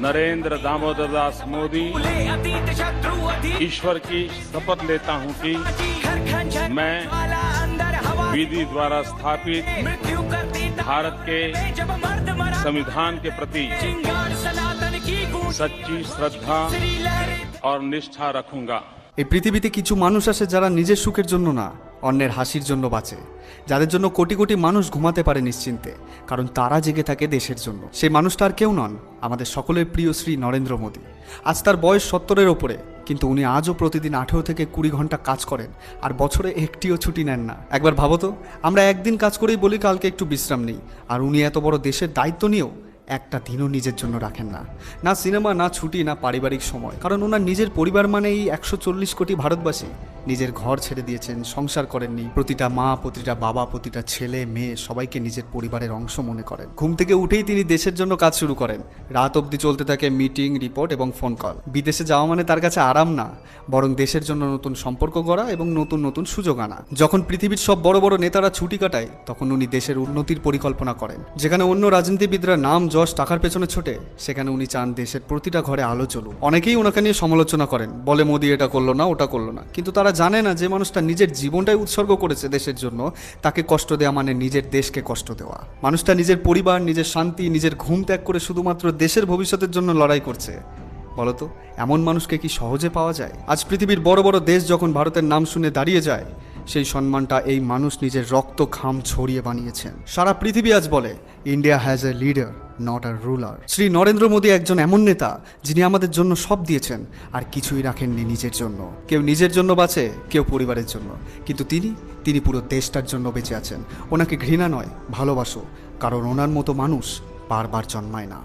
नरेंद्र दामोदर दास मोदी ईश्वर की शपथ लेता हूं कि मैं विधि द्वारा स्थापित भारत के संविधान के प्रति सच्ची श्रद्धा और निष्ठा रखूंगा। এই পৃথিবীতে কিছু মানুষ আছে যারা নিজের সুখের জন্য না, অন্যের হাসির জন্য বাঁচে, যাদের জন্য কোটি কোটি মানুষ ঘুমাতে পারে নিশ্চিন্তে, কারণ তারা জেগে থাকে দেশের জন্য। সেই মানুষটা আর কেউ নন, আমাদের সকলের প্রিয় শ্রী নরেন্দ্র মোদী। আজ তার বয়স 70-এর ওপরে, কিন্তু উনি আজও প্রতিদিন 18 থেকে 20 ঘন্টা কাজ করেন আর বছরে একটিও ছুটি নেন না। একবার ভাবো তো, আমরা একদিন কাজ করেই বলি কালকে একটু বিশ্রাম নেই, আর উনি এত বড় দেশের দায়িত্ব নিয়েও একটা দিনও নিজের জন্য রাখেন না। না সিনেমা, না ছুটি, না পারিবারিক সময়, কারণ ওনার নিজের পরিবার মানে এই 140 কোটি ভারতবাসী। নিজের ঘর ছেড়ে দিয়েছেন, সংসার করেননি। প্রতিটা মা, প্রতিটা বাবা, প্রতিটা ছেলে মেয়ে সবাইকে নিজের পরিবারের অংশ মনে করেন। ঘুম থেকে উঠেই তিনি দেশের জন্য কাজ শুরু করেন। রাত অবধি চলতে থাকে মিটিং, রিপোর্ট এবং ফোন কল। বিদেশে যাওয়া মানে তার কাছে আরাম না, বরং দেশের জন্য নতুন সম্পর্ক গড়া এবং নতুন নতুন সুযোগ আনা। যখন পৃথিবীর সব বড় বড় নেতারা ছুটি কাটায়, তখন উনি দেশের উন্নতির পরিকল্পনা করেন। যেখানে অন্য রাজনীতিবিদরা নাম, যশ, টাকার পেছনে ছোটে, সেখানে উনি চান দেশের প্রতিটা ঘরে আলো চলুক। অনেকেই ওনাকে নিয়ে সমালোচনা করেন, বলে মোদি এটা করলো না, ওটা করলো না, কিন্তু তারা জানে না যে মানুষটা নিজের জীবনটাই উৎসর্গ করেছে দেশের জন্য। তাকে কষ্ট দেওয়া মানে নিজের দেশকে কষ্ট দেওয়া। মানুষটা নিজের পরিবার, নিজের শান্তি, নিজের ঘুম ত্যাগ করে শুধুমাত্র দেশের ভবিষ্যতের জন্য লড়াই করছে। বলতো, এমন মানুষকে কি সহজে পাওয়া যায়? আজ পৃথিবীর বড় বড় দেশ যখন ভারতের নাম শুনে দাঁড়িয়ে যায়, সেই সম্মানটা এই মানুষ নিজের রক্ত ঘাম ছড়িয়ে বানিয়েছেন। সারা পৃথিবী আজ বলে India has a leader, not a ruler. Shri Narendra Modi একজন এমন নেতা যিনি আমাদের জন্য সব দিয়েছেন আর কিছুই রাখেননি নিজের জন্য। কেউ নিজের জন্য বাঁচে, কেউ পরিবারের জন্য, কিন্তু তিনি পুরো দেশটার জন্য বেঁচে আছেন। ওনাকে ঘৃণা নয়, ভালোবাসো, কারণ ওনার মতো মানুষ বারবার জন্মায় না।